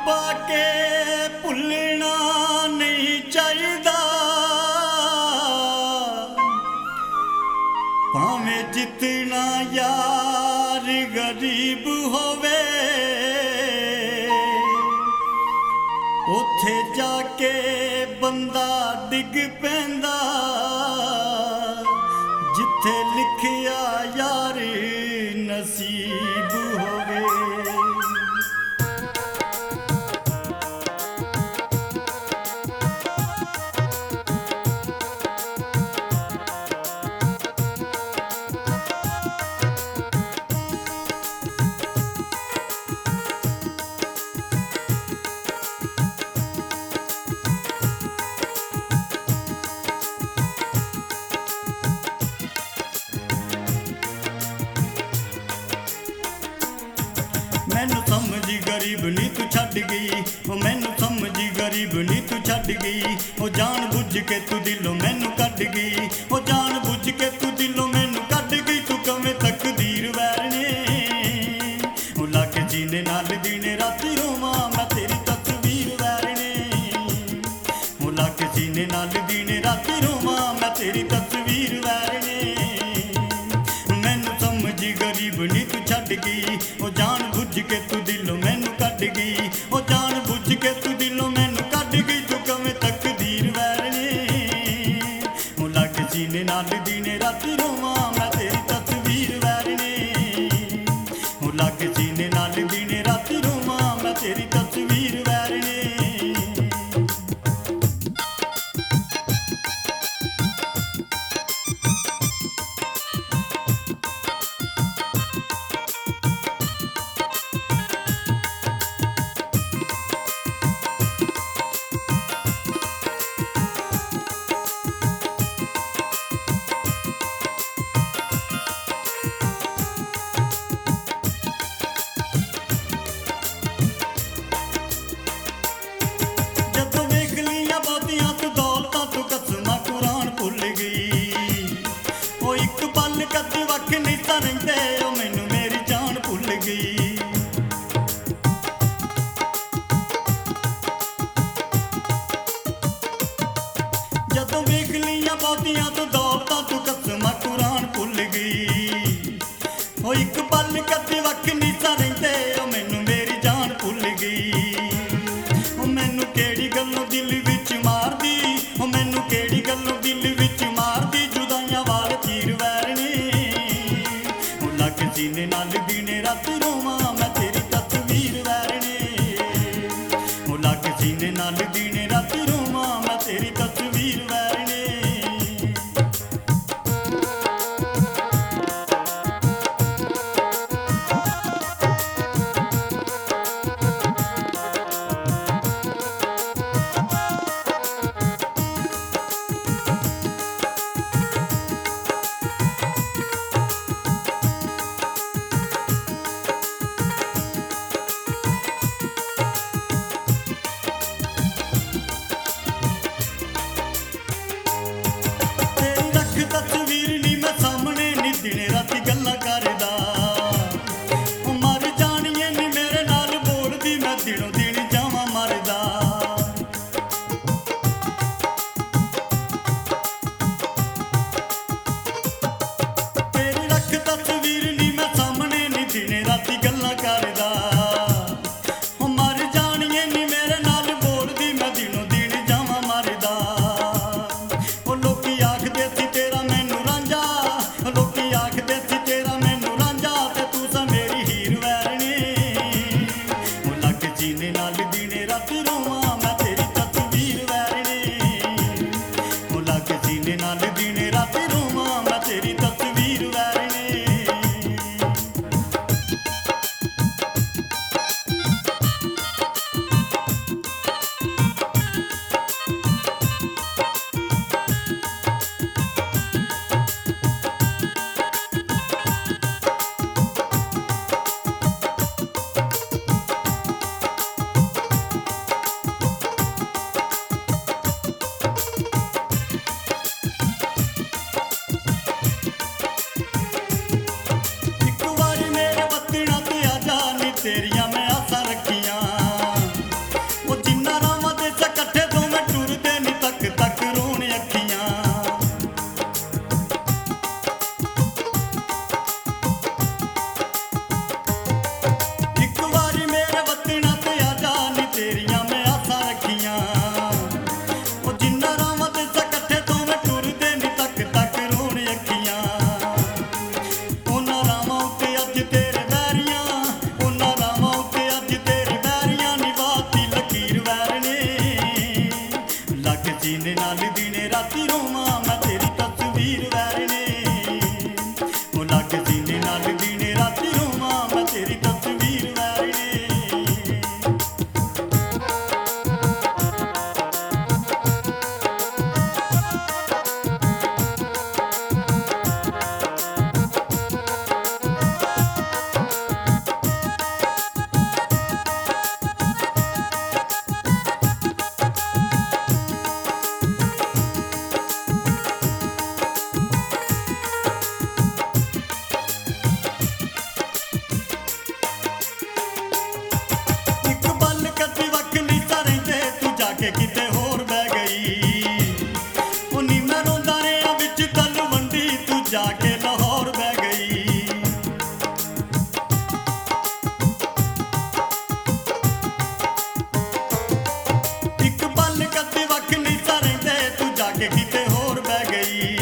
पाके भुलना नहीं चाहिदा, भावें जितना यार गरीब होवे उथे जाके बंदा डिग पैंदा, जिथे लिखिया यार नसीब होवे। मैनू समझी गरीब नी तू छड़ गई, ओ मैनू समझी गरीब नी तू छड़ गई, ओ जान बुझ के तू दिलों मैनू कट गई, ओ जान बुझ के तू दिलों मैनू कट गई। तू कवे तकदीर वैरने ओ लाके जीने नाल दीने राती रोवां मैं तेरी तस्वीर वैरने, ओ लाके जीने नाल दीने राती रोवां मैं तेरी तस्वीर वैरने। मैनू समझी गरीब नी तू छड़ गई, ओ जान बुझ के तू दिलों मैनू कट गई, ओ जान बुझ के तू दिलों मैनू कट गई। तू कवे तकदीर वैरने ओ लाके जीने नाल दीने राती रोवां मैं तेरी तस्वीर वैरने, ओ लाके जीने नाल दीने राती रोवां मैं तेरी तस्वीर वैरने। जदों वेख लिया बहुतियां तू दौलतां तू कसमां कुरान भुल गई, ओ एक पल कद वख नहीं तां रहिंदे ओ मैनू मेरी जान भुल गई। जदों वेख लिया बहुतियां तू दौलतां तू कसमां कुरान भुल गई, ओ एक पल कद वख नहीं तां रहिंदे ओ मैनू मेरी जान भुल गई। ओ मैनू केड़ी गल्लों दिल विच मारदी, ओ मैनू केड़ी गल्लों दिल विच मारदी जुदाइयां वाले तीर वैरने, ओ लाके सीने नाल दीने राती रोवां मैं तेरी तस्वीर वैरने, ओ लाके सीने नाल दीने राती रोवां मैं तेरी तस्वीर वैरने। ਬਹਿ ਗਈ।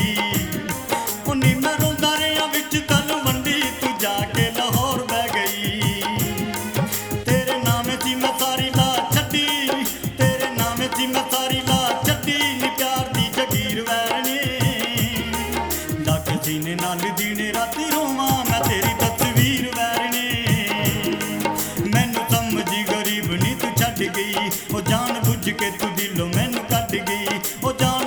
ਉਹ ਨੀ ਮੈਂ ਰੋਂਦਾ ਰਿਹਾ ਵਿੱਚ ਤਲਵੰਡੀ, ਤੂੰ ਜਾ ਕੇ ਲਾਹੌਰ ਬਹਿ ਗਈ। ਤੇਰੇ ਨਾਮੇ ਸੀ ਮੈਂ ਸਾਰੀ ਲਾ ਛੱਡੀ, ਤੇਰੇ ਨਾਮੇ ਸੀ ਮੈਂ ਸਾਰੀ ਲਾ ਛੱਡੀ, ਨੀ ਪਿਆਰ ਦੀ ਜਗੀਰ ਵੈਰਨੀ ਲਾ ਕੇ ਸੀਨੇ ਨਾਲ ਦੀਨੇ ਰਾਤੀ ਰੋਵਾਂ ਮੈਂ ਤੇਰੀ ਤਸਵੀਰ ਵੈਰਨੀ। ਮੈਨੂੰ ਸਮਝੀ ਗਰੀਬ ਨੀ ਤੂੰ ਛੱਡ ਗਈ, ਉਹ ਜਾਣ ਬੁੱਝ ਕੇ ਤੂੰ ਦਿਲੋਂ ਮੈਨੂੰ ਕੱਢ ਗਈ। ਉਹ ਜਾਣ